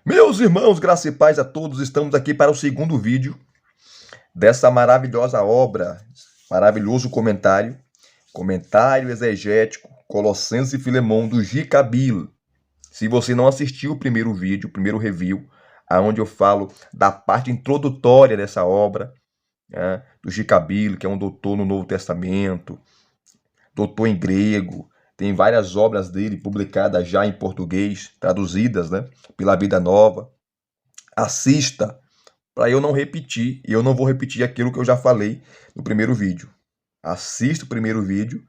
Meus irmãos, graça e paz a todos, estamos aqui para o segundo vídeo dessa maravilhosa obra, maravilhoso comentário exegético, Colossenses e Filemão, do Gica Bill. Se você não assistiu o primeiro vídeo, o primeiro review, onde eu falo da parte introdutória dessa obra, né, do Gica Bill, que é um doutor no Novo Testamento, doutor em grego, tem várias obras dele publicadas já em português, traduzidas, né, pela Vida Nova. Assista, para eu não repetir, e eu não vou repetir aquilo que eu já falei no primeiro vídeo. Assista o primeiro vídeo,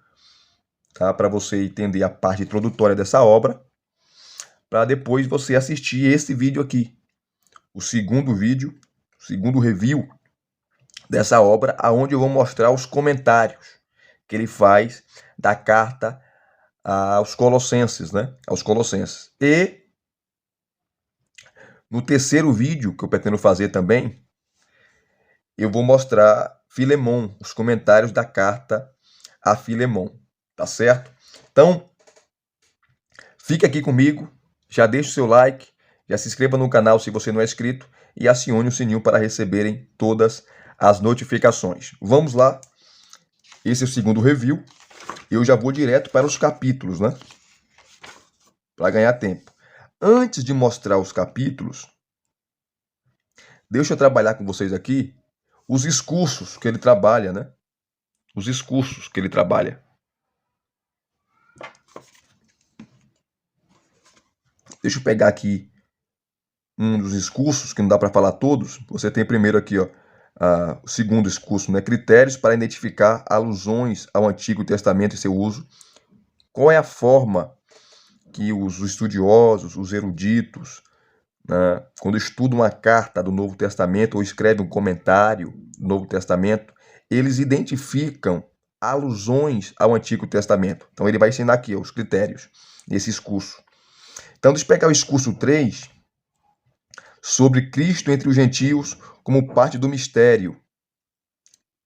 tá? Para você entender a parte introdutória dessa obra, para depois você assistir esse vídeo aqui, o segundo vídeo, o segundo review dessa obra, aonde eu vou mostrar os comentários que ele faz da carta aos Colossenses, né? Aos Colossenses. E no terceiro vídeo que eu pretendo fazer também, eu vou mostrar Filemão, os comentários da carta a Filemão, tá certo? Então, fique aqui comigo, já deixe o seu like, já se inscreva no canal se você não é inscrito e acione o sininho para receberem todas as notificações. Vamos lá, esse é o segundo review, eu já vou direto para os capítulos, né? Para ganhar tempo. Antes de mostrar os capítulos, deixa eu trabalhar com vocês aqui os discursos que ele trabalha, né? Os discursos que ele trabalha. Deixa eu pegar aqui um dos discursos, que não dá para falar todos. Você tem primeiro aqui, ó, o segundo discurso, né? Critérios para identificar alusões ao Antigo Testamento e seu uso. Qual é a forma que os estudiosos, os eruditos, né, quando estudam uma carta do Novo Testamento ou escrevem um comentário do Novo Testamento, eles identificam alusões ao Antigo Testamento. Então ele vai ensinar aqui ó, os critérios desse discurso. Então deixa eu pegar o discurso 3, sobre Cristo entre os gentios como parte do mistério,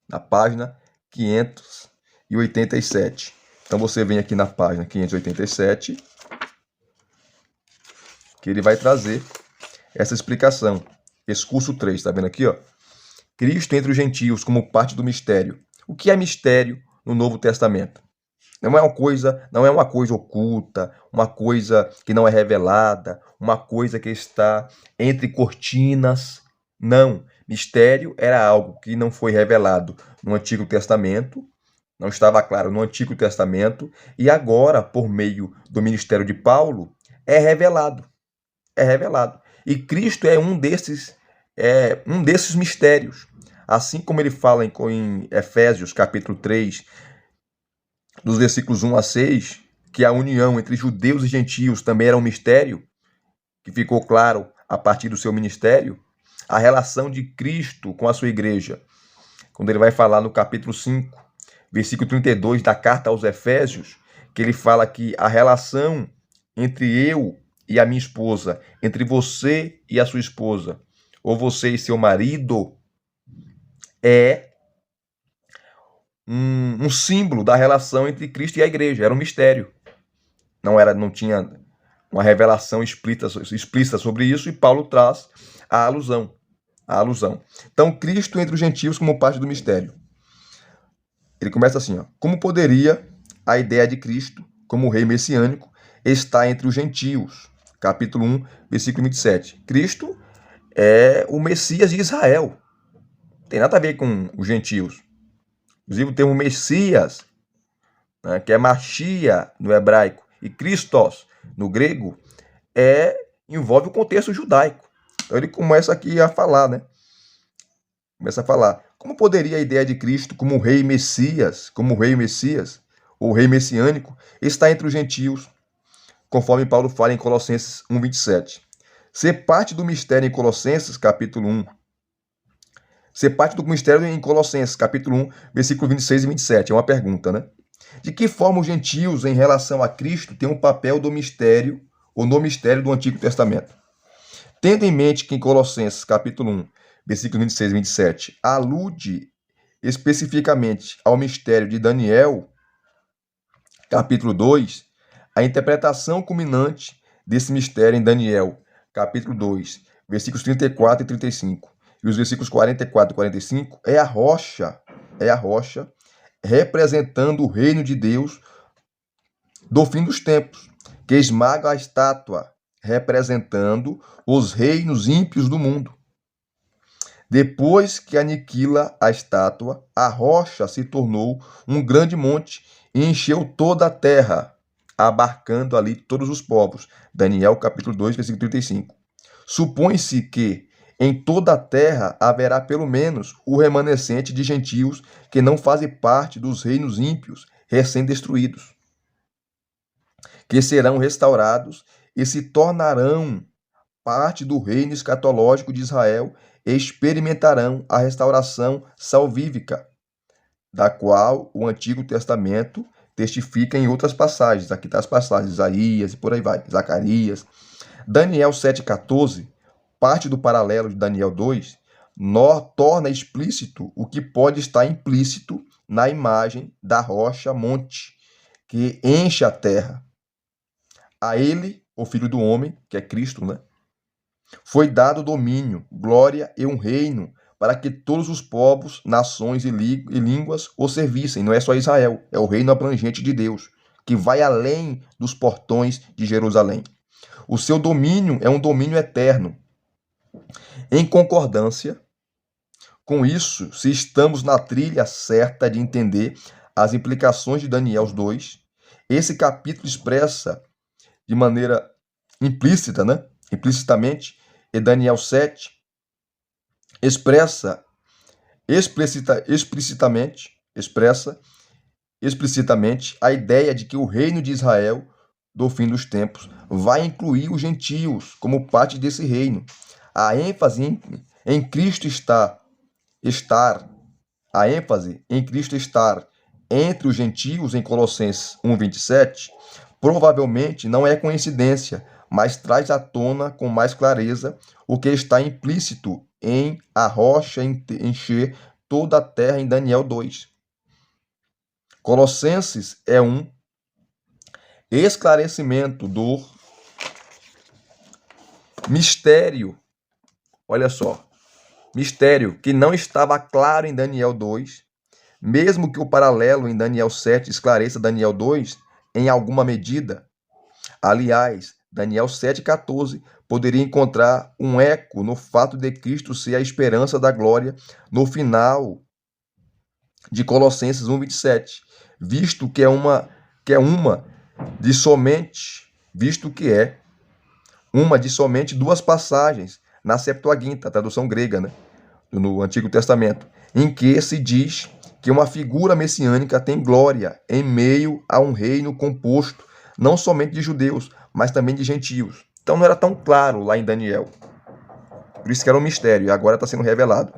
na página 587. Então você vem aqui na página 587, que ele vai trazer essa explicação. Discurso 3, tá vendo aqui, ó? Cristo entre os gentios como parte do mistério. O que é mistério no Novo Testamento? Não é uma coisa oculta, uma coisa que não é revelada, uma coisa que está entre cortinas. Não. Mistério era algo que não foi revelado no Antigo Testamento, não estava claro no Antigo Testamento, e agora, por meio do ministério de Paulo, é revelado. É revelado. E Cristo é um desses mistérios. Assim como ele fala em Efésios, capítulo 3, dos versículos 1 a 6, que a união entre judeus e gentios também era um mistério, que ficou claro a partir do seu ministério, a relação de Cristo com a sua igreja, quando ele vai falar no capítulo 5, versículo 32 da carta aos Efésios, que ele fala que a relação entre eu e a minha esposa, entre você e a sua esposa, ou você e seu marido, é um símbolo da relação entre Cristo e a igreja. Era um mistério. Não tinha uma revelação explícita sobre isso, e Paulo traz a alusão. Então, Cristo entre os gentios como parte do mistério. Ele começa assim, ó. Como poderia a ideia de Cristo, como rei messiânico, estar entre os gentios? Capítulo 1, versículo 27. Cristo é o Messias de Israel. Não tem nada a ver com os gentios. Inclusive o termo Messias, né, que é Machia no hebraico, e Christos no grego, envolve o contexto judaico. Então ele começa aqui a falar, né? Começa a falar. Como poderia a ideia de Cristo como rei Messias, ou rei messiânico, estar entre os gentios, conforme Paulo fala em Colossenses 1:27? Ser parte do mistério em Colossenses, capítulo 1. Ser parte do mistério em Colossenses, capítulo 1, versículo 26 e 27. É uma pergunta, né? De que forma os gentios, em relação a Cristo, têm um papel do mistério, ou no mistério do Antigo Testamento? Tendo em mente que em Colossenses, capítulo 1, versículo 26 e 27, alude especificamente ao mistério de Daniel, capítulo 2, a interpretação culminante desse mistério em Daniel, capítulo 2, versículos 34 e 35, e os versículos 44 e 45, é a rocha, representando o reino de Deus do fim dos tempos, que esmaga a estátua, representando os reinos ímpios do mundo. Depois que aniquila a estátua, a rocha se tornou um grande monte e encheu toda a terra, abarcando ali todos os povos. Daniel capítulo 2, versículo 35. Supõe-se que em toda a terra haverá pelo menos o remanescente de gentios que não fazem parte dos reinos ímpios recém-destruídos, que serão restaurados e se tornarão parte do reino escatológico de Israel e experimentarão a restauração salvífica, da qual o Antigo Testamento testifica em outras passagens. Aqui está as passagens, Isaías e por aí vai, Zacarias. Daniel 7,14, parte do paralelo de Daniel 2, torna explícito o que pode estar implícito na imagem da rocha monte, que enche a terra. A ele, o Filho do Homem, que é Cristo, né? Foi dado domínio, glória e um reino para que todos os povos, nações e línguas o servissem. Não é só Israel, é o reino abrangente de Deus, que vai além dos portões de Jerusalém. O seu domínio é um domínio eterno. Em concordância com isso, se estamos na trilha certa de entender as implicações de Daniel 2, esse capítulo expressa de maneira implícita, né? Implicitamente, e Daniel 7 expressa explicitamente a ideia de que o reino de Israel do fim dos tempos vai incluir os gentios como parte desse reino. A ênfase em Cristo estar entre os gentios em Colossenses 1:27 provavelmente não é coincidência, mas traz à tona com mais clareza o que está implícito em a rocha encher toda a terra em Daniel 2. Colossenses é um esclarecimento do mistério, olha só, mistério que não estava claro em Daniel 2, mesmo que o paralelo em Daniel 7 esclareça Daniel 2 em alguma medida. Aliás, Daniel 7,14 poderia encontrar um eco no fato de Cristo ser a esperança da glória no final de Colossenses 1:27, visto que é uma de somente duas passagens na Septuaginta, a tradução grega, né, no Antigo Testamento, em que se diz que uma figura messiânica tem glória em meio a um reino composto não somente de judeus, mas também de gentios. Então não era tão claro lá em Daniel. Por isso que era um mistério, e agora está sendo revelado.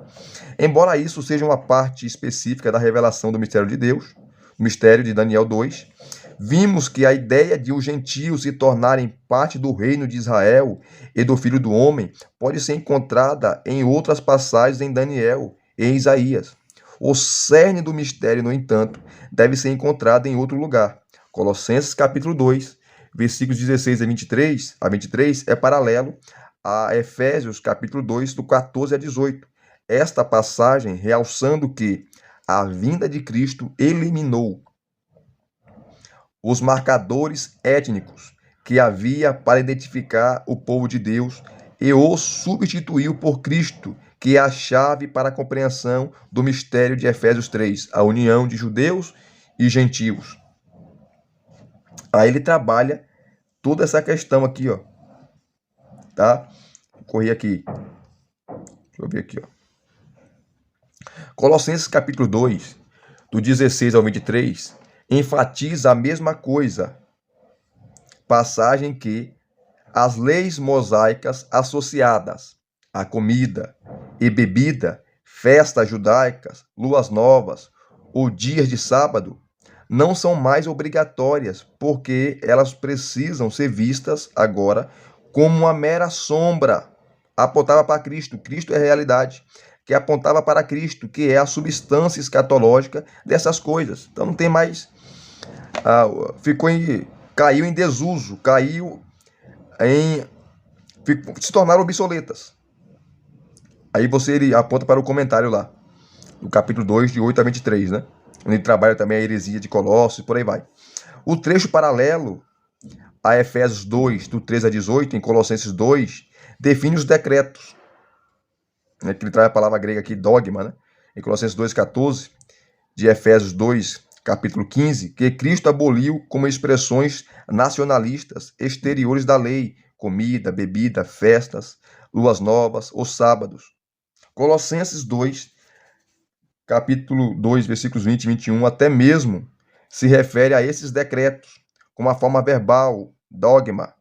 Embora isso seja uma parte específica da revelação do mistério de Deus, o mistério de Daniel 2, vimos que a ideia de os gentios se tornarem parte do reino de Israel e do Filho do Homem pode ser encontrada em outras passagens em Daniel e em Isaías. O cerne do mistério, no entanto, deve ser encontrado em outro lugar. Colossenses capítulo 2, versículos 16 a 23, é paralelo a Efésios capítulo 2, do 14 a 18. Esta passagem realçando que a vinda de Cristo eliminou os marcadores étnicos que havia para identificar o povo de Deus e o substituiu por Cristo, que é a chave para a compreensão do mistério de Efésios 3, a união de judeus e gentios. Aí ele trabalha toda essa questão aqui, ó. Tá? Vou correr aqui. Deixa eu ver aqui, ó. Colossenses capítulo 2, do 16 ao 23, enfatiza a mesma coisa. Passagem que as leis mosaicas associadas à comida e bebida, festas judaicas, luas novas ou dias de sábado, não são mais obrigatórias, porque elas precisam ser vistas agora como uma mera sombra. Apontava para Cristo. Cristo é a realidade, que apontava para Cristo, que é a substância escatológica dessas coisas. Então não tem mais... caiu em desuso, caiu em se tornaram obsoletas. Aí ele aponta para o comentário lá, no capítulo 2, de 8 a 23, né? Onde ele trabalha também a heresia de Colossos e por aí vai. O trecho paralelo a Efésios 2, do 13 a 18, em Colossenses 2, define os decretos. Né, que ele traz a palavra grega aqui, dogma, né? Em Colossenses 2, 14, de Efésios 2, capítulo 15, que Cristo aboliu como expressões nacionalistas exteriores da lei, comida, bebida, festas, luas novas ou sábados. Colossenses 2, capítulo 2, versículos 20 e 21, até mesmo se refere a esses decretos, como a forma verbal, dogma,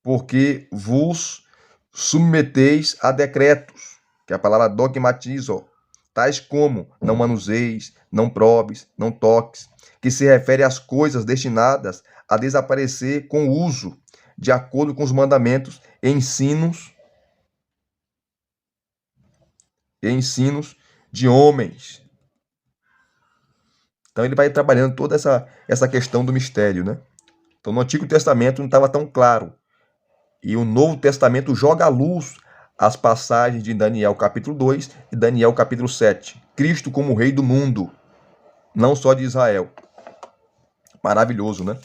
porque vos submeteis a decretos, que é a palavra dogmatizo, tais como não manuseis, não probes, não toques, que se refere às coisas destinadas a desaparecer com o uso, de acordo com os mandamentos e ensinos de homens. Então ele vai trabalhando toda essa questão do mistério, né? Então no Antigo Testamento não estava tão claro. E o Novo Testamento joga à luz as passagens de Daniel capítulo 2 e Daniel capítulo 7. Cristo como rei do mundo, não só de Israel. Maravilhoso, né?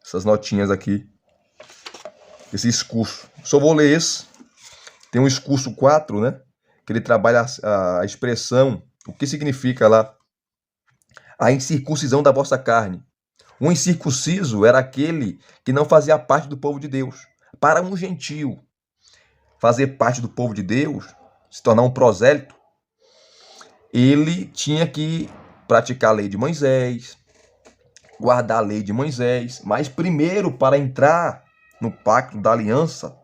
Essas notinhas aqui. Esse escurso. Só vou ler esse. Tem um escurso 4, né? Que ele trabalha a expressão, o que significa lá a incircuncisão da vossa carne. O incircunciso era aquele que não fazia parte do povo de Deus. Para um gentio fazer parte do povo de Deus, se tornar um prosélito, ele tinha que praticar a lei de Moisés, guardar a lei de Moisés, mas primeiro, para entrar no pacto da aliança,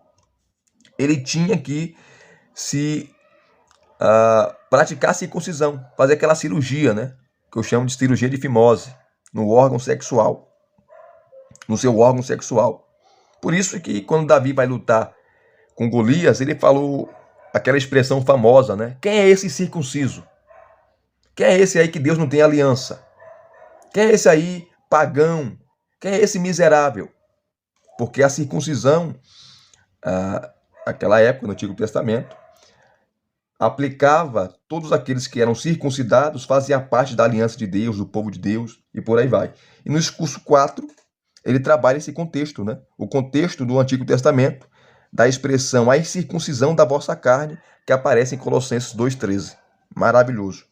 ele tinha que praticar a circuncisão, fazer aquela cirurgia, né? Que eu chamo de cirurgia de fimose, no órgão sexual, no seu órgão sexual. Por isso que quando Davi vai lutar com Golias, ele falou aquela expressão famosa, né? Quem é esse circunciso? Quem é esse aí que Deus não tem aliança? Quem é esse aí pagão? Quem é esse miserável? Porque a circuncisão, naquela época, no Antigo Testamento, aplicava todos aqueles que eram circuncidados, faziam parte da aliança de Deus, do povo de Deus, e por aí vai. E no discurso 4, ele trabalha esse contexto, né? O contexto do Antigo Testamento, da expressão a incircuncisão da vossa carne, que aparece em Colossenses 2,13. Maravilhoso.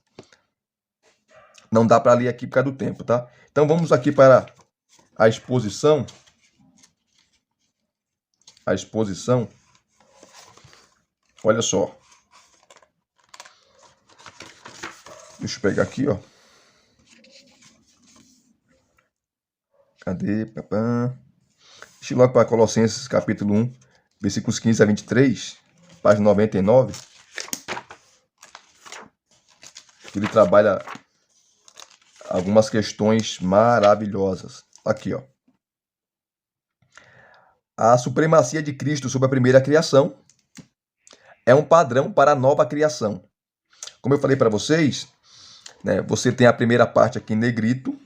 Não dá para ler aqui por causa do tempo, tá? Então vamos aqui para a exposição. A exposição. Olha só. Deixa eu pegar aqui, ó. Cadê? Deixa eu ir logo para Colossenses capítulo 1, versículos 15 a 23, página 99. Ele trabalha algumas questões maravilhosas. Aqui, ó. A supremacia de Cristo sobre a primeira criação é um padrão para a nova criação. Como eu falei para vocês, né, você tem a primeira parte aqui em negrito,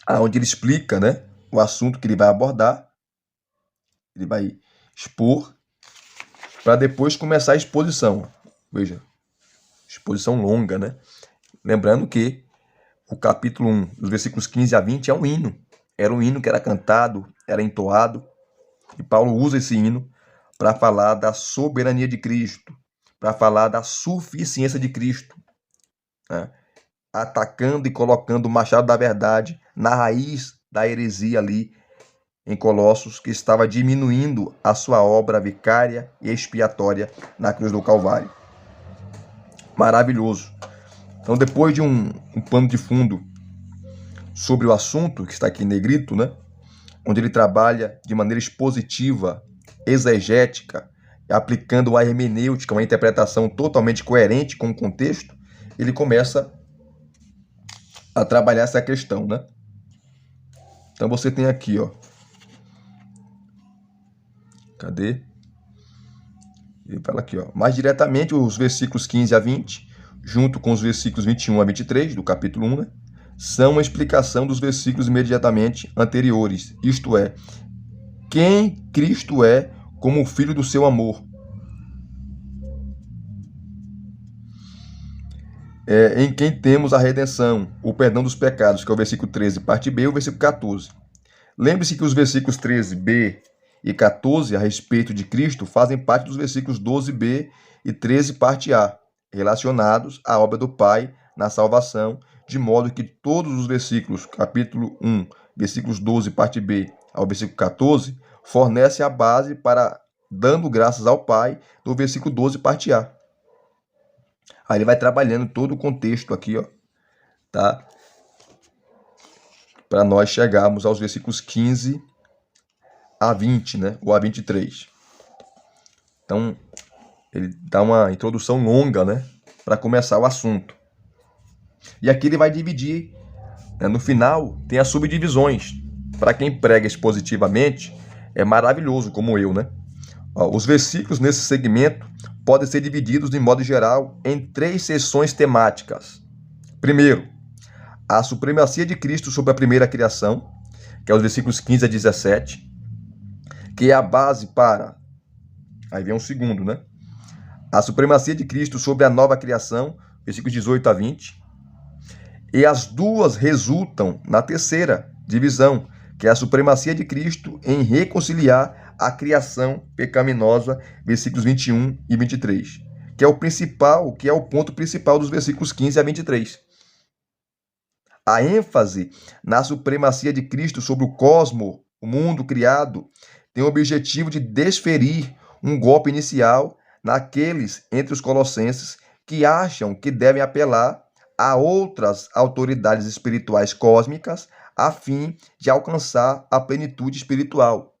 onde ele explica, né, o assunto que ele vai abordar, ele vai expor, para depois começar a exposição. Veja, exposição longa, né? Lembrando que o capítulo 1, dos versículos 15 a 20, é um hino. Era um hino que era cantado, era entoado, e Paulo usa esse hino para falar da soberania de Cristo, para falar da suficiência de Cristo, né? Atacando e colocando o machado da verdade na raiz da heresia ali em Colossos, que estava diminuindo a sua obra vicária e expiatória na cruz do Calvário. Maravilhoso. Então, depois de um pano de fundo sobre o assunto, que está aqui em negrito, né, onde ele trabalha de maneira expositiva, exegética, aplicando a hermenêutica, uma interpretação totalmente coerente com o contexto, ele começa a trabalhar essa questão, né? Então você tem aqui, ó. Cadê? Ele fala aqui, ó. Mais diretamente, os versículos 15 a 20, junto com os versículos 21 a 23 do capítulo 1, né, são uma explicação dos versículos imediatamente anteriores. Isto é, quem Cristo é como o filho do seu amor. Em quem temos a redenção, o perdão dos pecados, que é o versículo 13, parte B, e o versículo 14. Lembre-se que os versículos 13b e 14, a respeito de Cristo, fazem parte dos versículos 12b e 13, parte A, relacionados à obra do Pai na salvação, de modo que todos os versículos, capítulo 1, versículos 12, parte B, ao versículo 14, fornecem a base para dando graças ao Pai, do versículo 12, parte A. Aí ele vai trabalhando todo o contexto aqui, ó, tá? Para nós chegarmos aos versículos 15 a 20, né? Ou a 23. Então, ele dá uma introdução longa, né? Para começar o assunto. E aqui ele vai dividir, né? No final, tem as subdivisões. Para quem prega expositivamente, é maravilhoso, como eu, né? Ó, os versículos nesse segmento podem ser divididos, de modo geral, em 3 seções temáticas. Primeiro, a supremacia de Cristo sobre a primeira criação, que é os versículos 15 a 17, que é a base para... Aí vem um segundo, né? A supremacia de Cristo sobre a nova criação, versículos 18 a 20. E as duas resultam na terceira divisão, que é a supremacia de Cristo em reconciliar a criação pecaminosa, versículos 21 e 23, que é o principal, que é o ponto principal dos versículos 15 a 23. A ênfase na supremacia de Cristo sobre o cosmo, o mundo criado, tem o objetivo de desferir um golpe inicial naqueles entre os colossenses que acham que devem apelar a outras autoridades espirituais cósmicas a fim de alcançar a plenitude espiritual.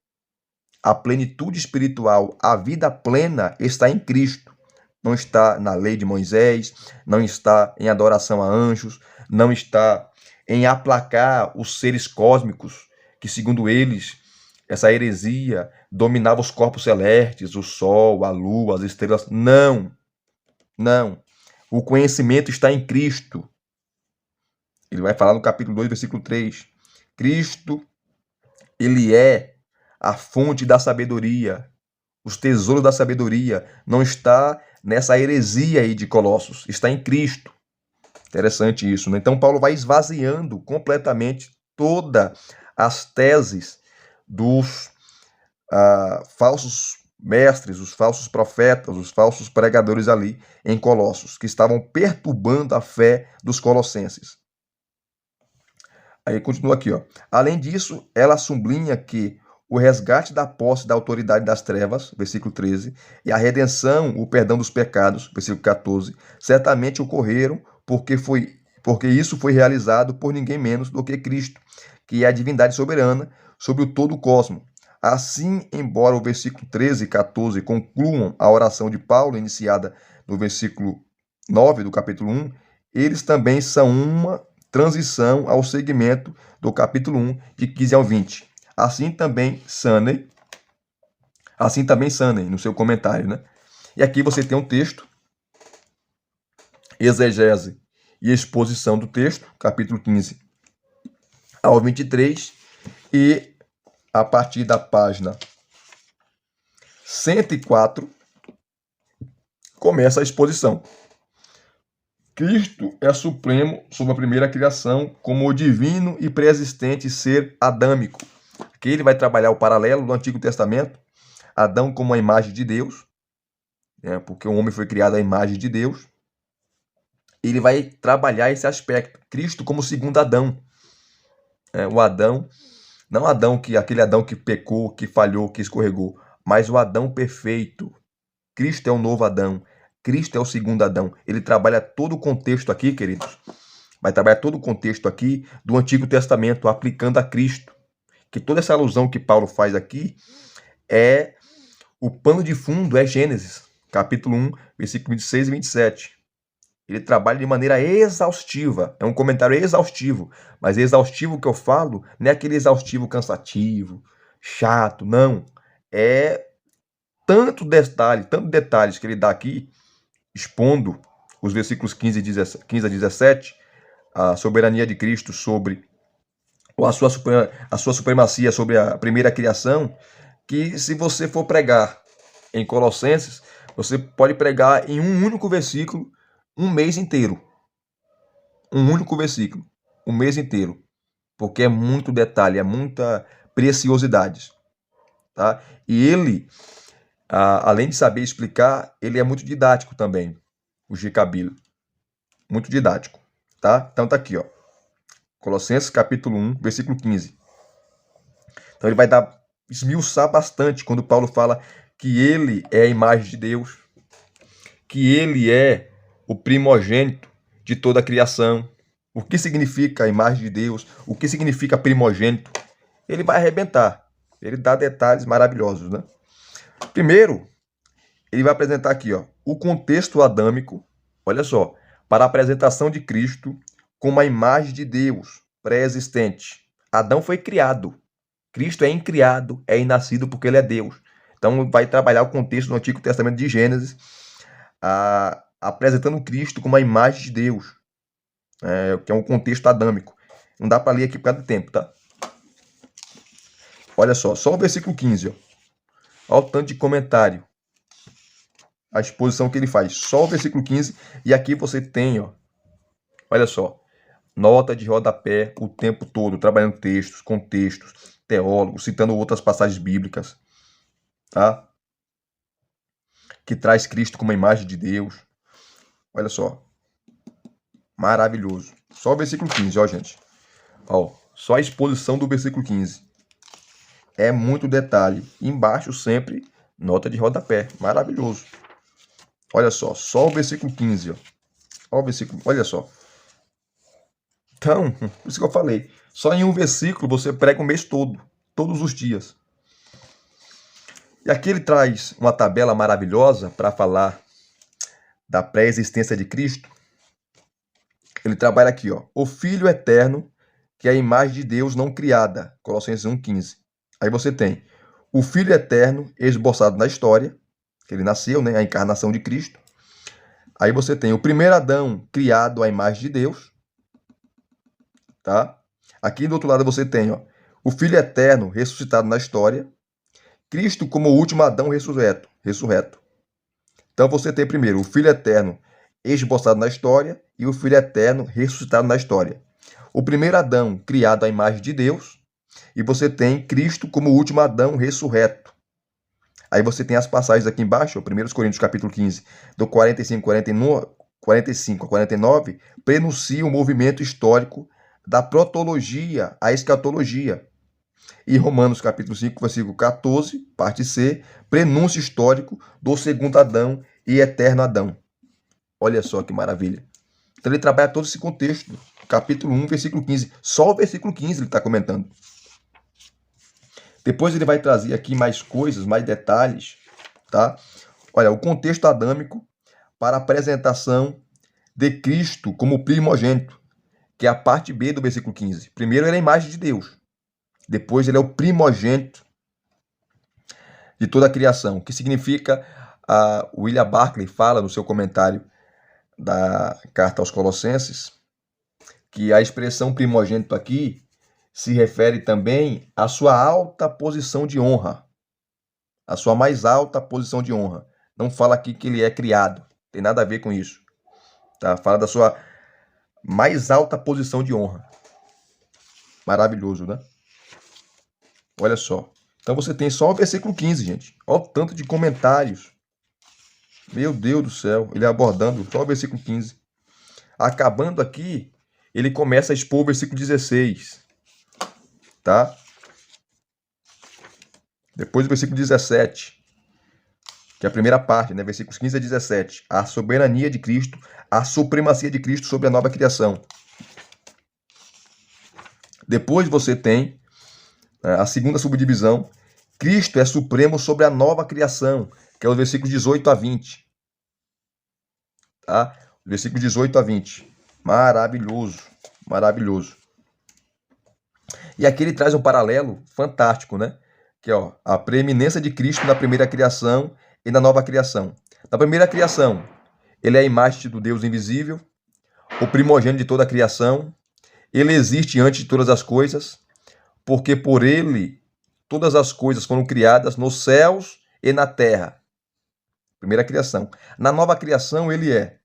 A plenitude espiritual, a vida plena, está em Cristo. Não está na lei de Moisés, não está em adoração a anjos, não está em aplacar os seres cósmicos, que segundo eles, essa heresia dominava os corpos celestes, o sol, a lua, as estrelas. Não, não. O conhecimento está em Cristo. Ele vai falar no capítulo 2, versículo 3. Cristo, ele é a fonte da sabedoria. Os tesouros da sabedoria não está nessa heresia aí de Colossos, está em Cristo. Interessante isso, né? Então Paulo vai esvaziando completamente todas as teses dos falsos mestres, os falsos profetas, os falsos pregadores ali em Colossos, que estavam perturbando a fé dos colossenses. Aí continua aqui, ó. Além disso, ela sublinha que o resgate da posse da autoridade das trevas, versículo 13, e a redenção, o perdão dos pecados, versículo 14, certamente ocorreram porque isso foi realizado por ninguém menos do que Cristo, que é a divindade soberana sobre o todo o cosmo. Assim, embora o versículo 13 e 14 concluam a oração de Paulo, iniciada no versículo 9 do capítulo 1, eles também são uma transição ao segmento do capítulo 1, de 15 ao 20. Assim também Sanney, no seu comentário, né? E aqui você tem um texto, exegese e exposição do texto, capítulo 15 ao 23, e a partir da página 104, começa a exposição. Cristo é supremo sobre a primeira criação como o divino e pré-existente ser adâmico. Aqui ele vai trabalhar o paralelo do Antigo Testamento, Adão como a imagem de Deus, né, porque o homem foi criado à imagem de Deus. Ele vai trabalhar esse aspecto, Cristo como segundo Adão. O Adão, não aquele Adão que pecou, que falhou, que escorregou, mas o Adão perfeito. Cristo é o novo Adão, Cristo é o segundo Adão. Ele trabalha todo o contexto aqui, queridos. Vai trabalhar todo o contexto aqui do Antigo Testamento, aplicando a Cristo. Que toda essa alusão que Paulo faz aqui é o pano de fundo, é Gênesis, capítulo 1, versículo 26 e 27. Ele trabalha de maneira exaustiva, é um comentário exaustivo, mas exaustivo que eu falo não é aquele exaustivo cansativo, chato, não. É tantos detalhes que ele dá aqui, expondo os versículos 15 a 17, a soberania de Cristo sobre a sua supremacia sobre a primeira criação, que se você for pregar em Colossenses, você pode pregar em um único versículo um mês inteiro. Um único versículo, um mês inteiro. Porque é muito detalhe, é muita preciosidade. Tá? E ele, além de saber explicar, ele é muito didático também, o G. Kabila. Muito didático. Tá? Então tá aqui, ó. Colossenses capítulo 1, versículo 15. Então ele vai esmiuçar bastante quando Paulo fala que ele é a imagem de Deus, que ele é o primogênito de toda a criação. O que significa a imagem de Deus? O que significa primogênito? Ele vai arrebentar. Ele dá detalhes maravilhosos, né? Primeiro, ele vai apresentar aqui, ó, o contexto adâmico, olha só, para a apresentação de Cristo como a imagem de Deus pré-existente. Adão foi criado. Cristo é incriado, é inascido porque ele é Deus. Então vai trabalhar o contexto do Antigo Testamento de Gênesis, apresentando Cristo como a imagem de Deus, que é um contexto adâmico. Não dá para ler aqui por causa do tempo, tá? Olha só o versículo 15, ó. Olha o tanto de comentário, a exposição que ele faz. Só o versículo 15, e aqui você tem, ó, olha só, nota de rodapé o tempo todo, trabalhando textos, contextos, teólogos, citando outras passagens bíblicas, tá? Que traz Cristo como a imagem de Deus. Olha só. Maravilhoso. Só o versículo 15, ó, gente. Ó, só a exposição do versículo 15. É muito detalhe. Embaixo sempre nota de rodapé. Maravilhoso. Olha só o versículo 15, ó. Ó o versículo, olha só. Então, por isso que eu falei. Só em um versículo você prega o mês todo. Todos os dias. E aqui ele traz uma tabela maravilhosa para falar da pré-existência de Cristo. Ele trabalha aqui, ó. O Filho eterno, que é a imagem de Deus não criada. Colossenses 1,15. Aí você tem o Filho eterno esboçado na história, que ele nasceu, né? A encarnação de Cristo. Aí você tem o primeiro Adão criado à imagem de Deus. Tá? Aqui do outro lado você tem, ó, o Filho eterno ressuscitado na história. Cristo como o último Adão ressurreto. Então você tem primeiro o Filho eterno esboçado na história e o Filho eterno ressuscitado na história. O primeiro Adão criado à imagem de Deus e você tem Cristo como o último Adão ressurreto. Aí você tem as passagens aqui embaixo, 1 Coríntios capítulo 15, do 45 a 49, prenuncia o movimento histórico da protologia à escatologia. E Romanos capítulo 5, versículo 14, parte C, prenúncio histórico do segundo Adão e eterno Adão. Olha só que maravilha. Então ele trabalha todo esse contexto. Capítulo 1, versículo 15. Só o versículo 15 ele está comentando. Depois ele vai trazer aqui mais coisas, mais detalhes, tá? Olha, o contexto adâmico para a apresentação de Cristo como primogênito, que é a parte B do versículo 15. Primeiro ele é a imagem de Deus. Depois ele é o primogênito de toda a criação, que significa, William Barclay fala no seu comentário da carta aos Colossenses, que a expressão primogênito aqui se refere também à sua alta posição de honra, a sua mais alta posição de honra. Não fala aqui que ele é criado, tem nada a ver com isso. Tá? Fala da sua mais alta posição de honra. Maravilhoso, né? Olha só. Então você tem só o versículo 15, gente. Olha o tanto de comentários. Meu Deus do céu. Ele abordando só o versículo 15. Acabando aqui, ele começa a expor o versículo 16. Tá? Depois o versículo 17. Que é a primeira parte, né? Versículos 15 a 17. A soberania de Cristo, a supremacia de Cristo sobre a nova criação. Depois você tem a segunda subdivisão. Cristo é supremo sobre a nova criação, que é o versículo 18 a 20. Tá? Versículo 18 a 20. Maravilhoso, maravilhoso. E aqui ele traz um paralelo fantástico, né? Que é, ó, a preeminência de Cristo na primeira criação e na nova criação. Na primeira criação, ele é a imagem do Deus invisível, o primogênito de toda a criação. Ele existe antes de todas as coisas, porque por ele todas as coisas foram criadas nos céus e na terra. Primeira criação. Na nova criação, ele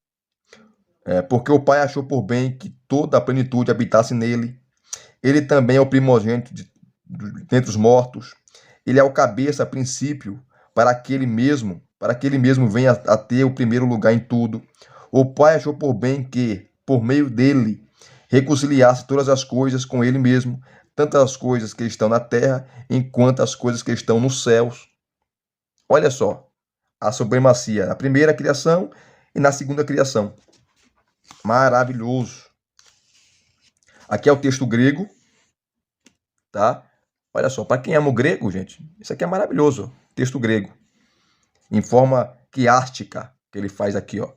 porque o Pai achou por bem que toda a plenitude habitasse nele. Ele também é o primogênito dentre os mortos. Ele é o cabeça, princípio, para que ele mesmo venha a ter o primeiro lugar em tudo. O Pai achou por bem que, por meio dele, reconciliasse todas as coisas com ele mesmo, tanto as coisas que estão na terra, enquanto as coisas que estão nos céus. Olha só, a supremacia na primeira criação e na segunda criação. Maravilhoso. Aqui é o texto grego, tá? Olha só, para quem ama o grego, gente, isso aqui é maravilhoso. Texto grego, em forma quiástica, que ele faz aqui, ó.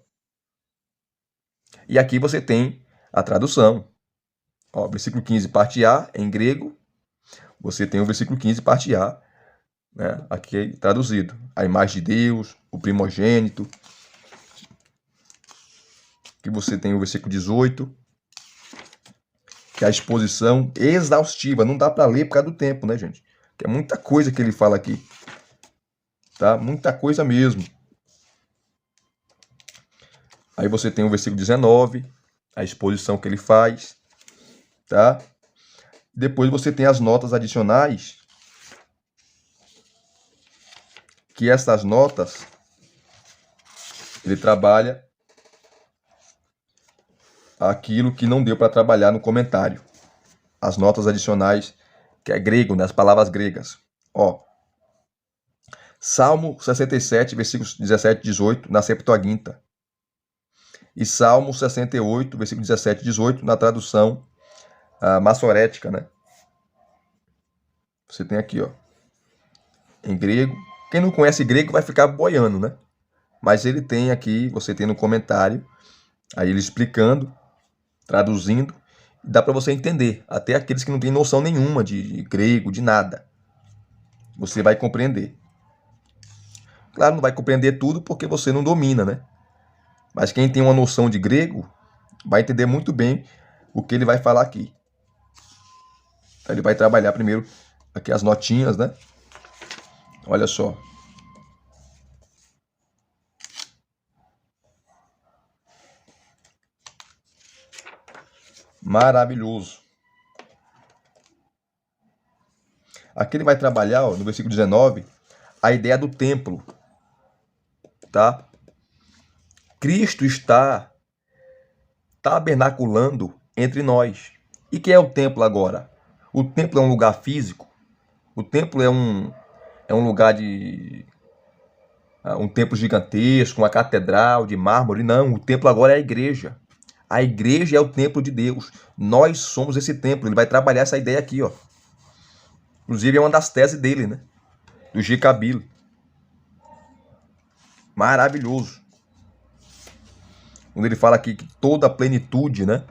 E aqui você tem a tradução. Ó, versículo 15, parte A, em grego. Você tem o versículo 15, parte A, né? Aqui traduzido. A imagem de Deus, o primogênito. Aqui você tem o versículo 18, que é a exposição exaustiva. Não dá para ler por causa do tempo, né, gente? Que é muita coisa que ele fala aqui. Tá? Muita coisa mesmo. Aí você tem o versículo 19, a exposição que ele faz, tá? Depois você tem as notas adicionais, que essas notas ele trabalha aquilo que não deu para trabalhar no comentário. As notas adicionais, que é grego, né? As palavras gregas. Ó, Salmo 67, versículos 17 e 18, na Septuaginta. E Salmo 68, versículo 17 e 18, na tradução massorética, né? Você tem aqui, ó, em grego. Quem não conhece grego vai ficar boiando, né? Mas ele tem aqui, você tem no comentário, aí ele explicando, traduzindo, dá para você entender. Até aqueles que não têm noção nenhuma de grego, de nada. Você vai compreender. Claro, não vai compreender tudo porque você não domina, né? Mas quem tem uma noção de grego vai entender muito bem o que ele vai falar aqui. Ele vai trabalhar primeiro aqui as notinhas, né? Olha só. Maravilhoso. Aqui ele vai trabalhar, ó, no versículo 19, a ideia do templo, tá? Cristo está tabernaculando entre nós. E que é o templo agora? O templo é um lugar físico? O templo é um lugar de um templo gigantesco, uma catedral de mármore? Não, o templo agora é a igreja. A igreja é o templo de Deus. Nós somos esse templo. Ele vai trabalhar essa ideia aqui, ó. Inclusive é uma das teses dele, né? Do G. Kabyle. Maravilhoso. Quando ele fala aqui que toda a plenitude, né,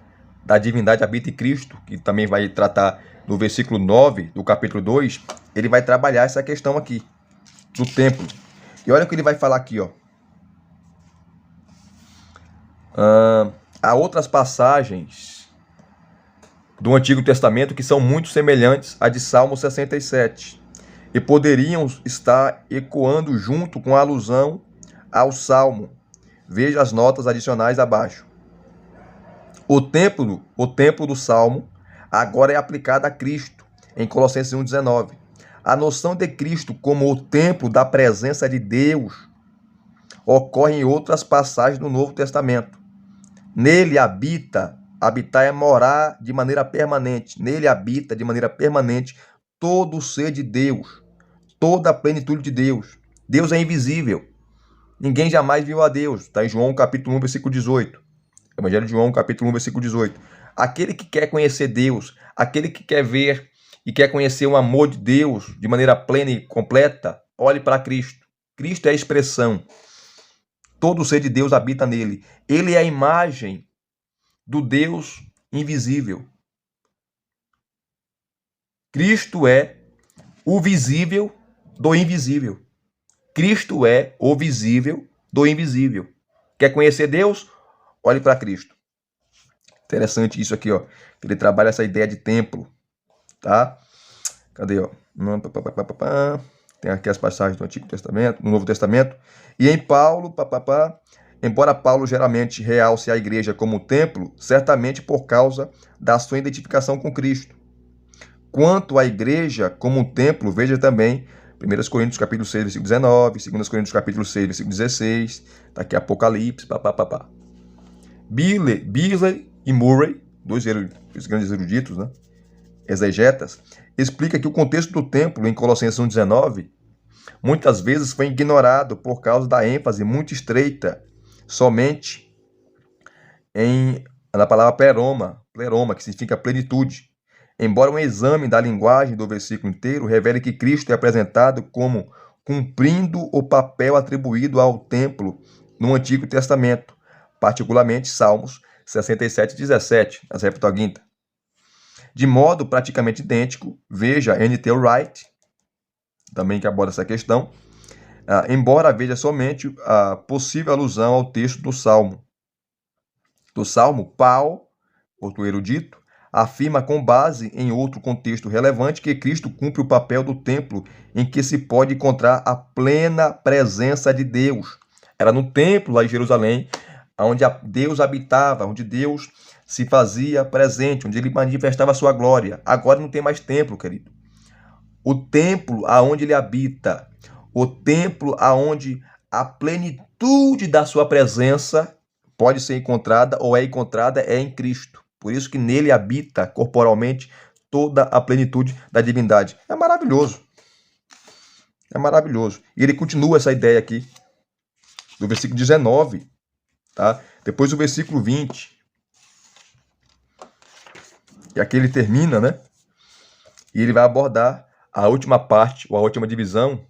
da divindade habita em Cristo, que também vai tratar no versículo 9 do capítulo 2, ele vai trabalhar essa questão aqui, do templo. E olha o que ele vai falar aqui, ó. Há outras passagens do Antigo Testamento que são muito semelhantes à de Salmo 67 e poderiam estar ecoando junto com a alusão ao Salmo. Veja as notas adicionais abaixo. O templo do Salmo agora é aplicado a Cristo, em Colossenses 1,19. A noção de Cristo como o templo da presença de Deus ocorre em outras passagens do Novo Testamento. Nele habitar é morar de maneira permanente. Nele habita de maneira permanente todo o ser de Deus, toda a plenitude de Deus. Deus é invisível. Ninguém jamais viu a Deus. Está em João capítulo 1, versículo 18. Evangelho de João capítulo 1, versículo 18. Aquele que quer conhecer Deus, aquele que quer ver e quer conhecer o amor de Deus de maneira plena e completa, olhe para Cristo. Cristo é a expressão. Todo ser de Deus habita nele. Ele é a imagem do Deus invisível. Cristo é o visível do invisível. Cristo é o visível do invisível. Quer conhecer Deus? Olhe para Cristo. Interessante isso aqui, ó. Ele trabalha essa ideia de templo, tá? Cadê, ó? Tem aqui as passagens do Antigo Testamento, do Novo Testamento. E em Paulo, embora Paulo geralmente realce a igreja como templo, certamente por causa da sua identificação com Cristo. Quanto à igreja como um templo, veja também 1 Coríntios capítulo 6, versículo 19, 2 Coríntios capítulo 6, versículo 16, tá aqui Apocalipse, Beasley e Murray, dois grandes eruditos, né, exegetas, explica que o contexto do templo em Colossenses 1,19 muitas vezes foi ignorado por causa da ênfase muito estreita somente na palavra pleroma, que significa plenitude. Embora um exame da linguagem do versículo inteiro revele que Cristo é apresentado como cumprindo o papel atribuído ao templo no Antigo Testamento, particularmente Salmos 67:17, na Septuaginta. De modo praticamente idêntico, veja N.T. Wright, também que aborda essa questão, embora veja somente a possível alusão ao texto do Salmo. Do Salmo, Paulo, outro erudito, afirma com base em outro contexto relevante que Cristo cumpre o papel do templo em que se pode encontrar a plena presença de Deus. Era no templo lá em Jerusalém, onde Deus habitava, onde Deus se fazia presente, onde ele manifestava a sua glória. Agora não tem mais templo, querido. O templo aonde ele habita, o templo aonde a plenitude da sua presença pode ser encontrada ou é encontrada é em Cristo. Por isso que nele habita corporalmente toda a plenitude da divindade. É maravilhoso. É maravilhoso. E ele continua essa ideia aqui, do versículo 19, tá? Depois do versículo 20. E aqui ele termina, né? E ele vai abordar a última parte, ou a última divisão,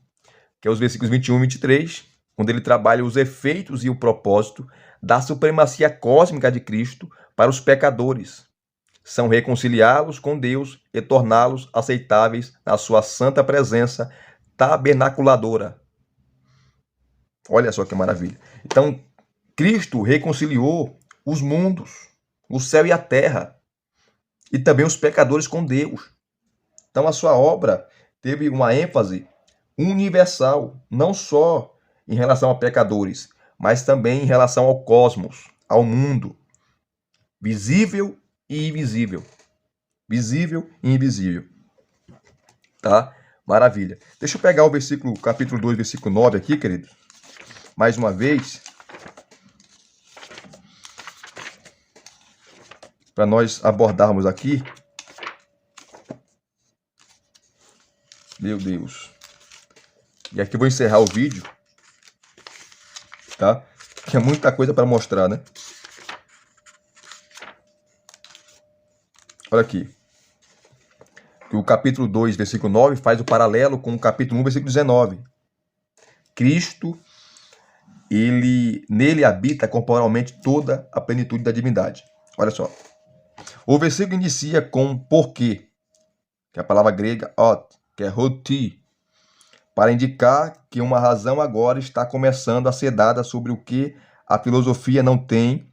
que é os versículos 21 e 23, onde ele trabalha os efeitos e o propósito da supremacia cósmica de Cristo para os pecadores. São reconciliá-los com Deus e torná-los aceitáveis na sua santa presença tabernaculadora. Olha só que maravilha. Então, Cristo reconciliou os mundos, o céu e a terra, e também os pecadores com Deus. Então, a sua obra teve uma ênfase universal, não só em relação a pecadores, mas também em relação ao cosmos, ao mundo, visível e invisível. Visível e invisível. Tá? Maravilha. Deixa eu pegar o versículo, capítulo 2, versículo 9 aqui, queridos. Mais uma vez. Para nós abordarmos aqui. Meu Deus. E aqui eu vou encerrar o vídeo. Tá? Que é muita coisa para mostrar, né? Olha aqui. O capítulo 2, versículo 9, faz o paralelo com o capítulo 1, versículo 19. Cristo, nele habita corporalmente toda a plenitude da divindade. Olha só. O versículo inicia com porquê, que é a palavra grega ot, que é roti, para indicar que uma razão agora está começando a ser dada sobre o que a filosofia não tem,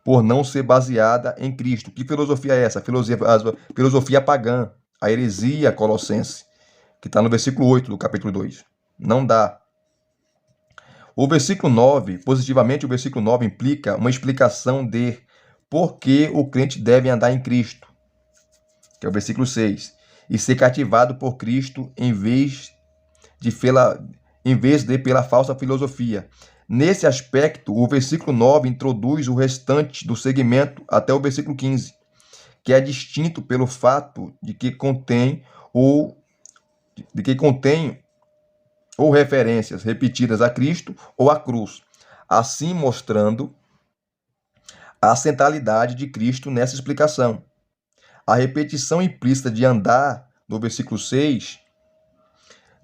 por não ser baseada em Cristo. Que filosofia é essa? A filosofia pagã, a heresia colossense, que está no versículo 8 do capítulo 2. Não dá. O versículo 9, positivamente, o versículo 9 implica uma explicação de por que o crente deve andar em Cristo, que é o versículo 6, e ser cativado por Cristo em vez de pela falsa filosofia. Nesse aspecto, o versículo 9 introduz o restante do segmento até o versículo 15, que é distinto pelo fato de que contém ou referências repetidas a Cristo ou à cruz, assim mostrando a centralidade de Cristo nessa explicação. A repetição implícita de andar no versículo 6,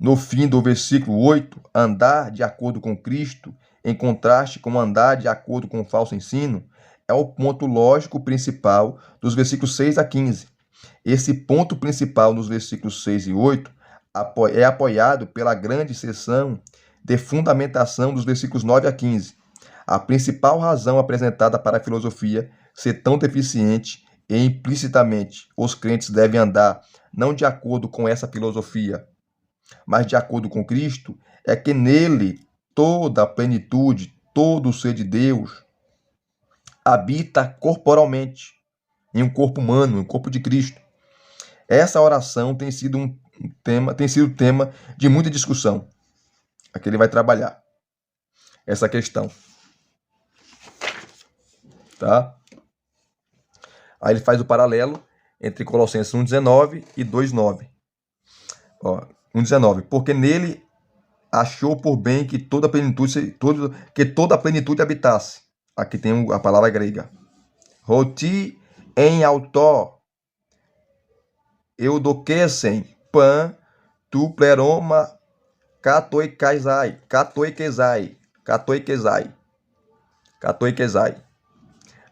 no fim do versículo 8, andar de acordo com Cristo, em contraste com andar de acordo com o falso ensino, é o ponto lógico principal dos versículos 6 a 15. Esse ponto principal nos versículos 6 e 8 é apoiado pela grande seção de fundamentação dos versículos 9 a 15. A principal razão apresentada para a filosofia ser tão deficiente e implicitamente os crentes devem andar não de acordo com essa filosofia, mas de acordo com Cristo, é que nele toda a plenitude, todo o ser de Deus habita corporalmente, em um corpo humano, em um corpo de Cristo. Essa oração tem sido tema de muita discussão. Aqui ele vai trabalhar essa questão, tá? Aí ele faz o paralelo entre Colossenses 1,19 e 2,9. 1,19. Porque nele achou por bem que toda a plenitude habitasse. Aqui tem a palavra grega. Roti em autó, eudoquesen, pan, tu pleroma, katoikezai.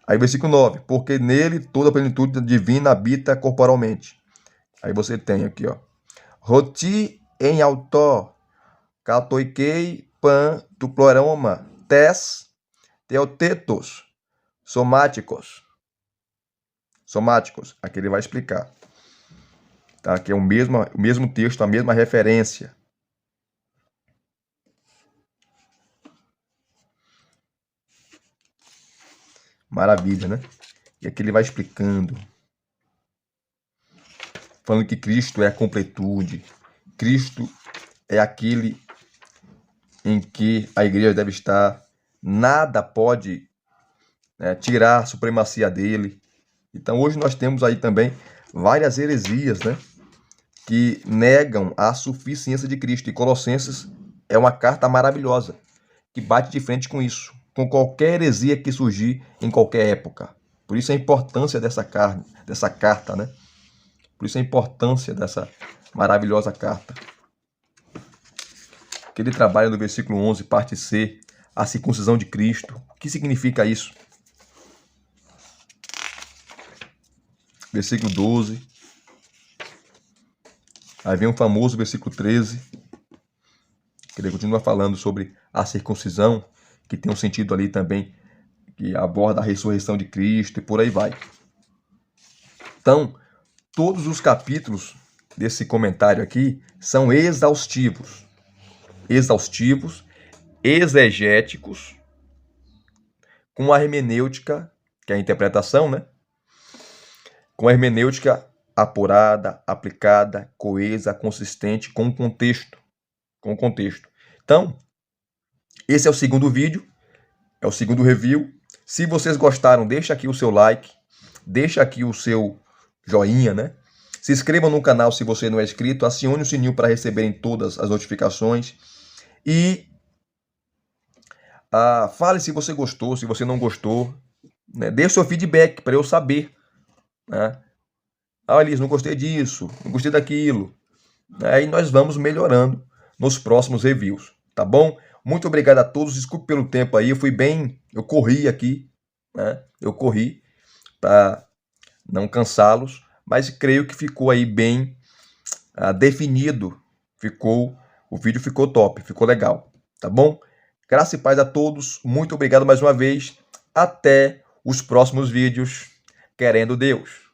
Aí versículo 9. Porque nele toda a plenitude divina habita corporalmente. Aí você tem aqui, ó. Roti em autó, katoikei, pan, tu pleroma, tes, teotetos, somáticos. Aqui ele vai explicar. Tá? Aqui é o mesmo texto, a mesma referência. Maravilha, né? E aqui ele vai explicando. Falando que Cristo é a completude. Cristo é aquele em que a igreja deve estar. Nada pode tirar a supremacia dele. Então hoje nós temos aí também várias heresias, né, que negam a suficiência de Cristo. E Colossenses é uma carta maravilhosa, que bate de frente com isso, com qualquer heresia que surgir em qualquer época. Por isso a importância dessa carta, né? Por isso a importância dessa maravilhosa carta. Que ele trabalha no versículo 11, parte C, a circuncisão de Cristo. O que significa isso? Versículo 12. Aí vem o famoso versículo 13, que ele continua falando sobre a circuncisão, que tem um sentido ali também, que aborda a ressurreição de Cristo e por aí vai. Então, todos os capítulos desse comentário aqui são exaustivos, exegéticos, com a hermenêutica, que é a interpretação, né? Com a hermenêutica apurada, aplicada, coesa, consistente, com contexto. Então, esse é o segundo vídeo, é o segundo review. Se vocês gostaram, deixa aqui o seu like, deixa aqui o seu joinha, né? Se inscreva no canal se você não é inscrito, acione o sininho para receberem todas as notificações. E fale se você gostou, se você não gostou, né? Dê o seu feedback para eu saber, né? Elis, não gostei disso, não gostei daquilo. Aí nós vamos melhorando nos próximos reviews, tá bom? Muito obrigado a todos, desculpe pelo tempo aí, eu corri aqui, né? Eu corri para não cansá-los, mas creio que ficou aí bem definido, o vídeo ficou top, ficou legal, tá bom? Graça e paz a todos, muito obrigado mais uma vez, até os próximos vídeos, querendo Deus.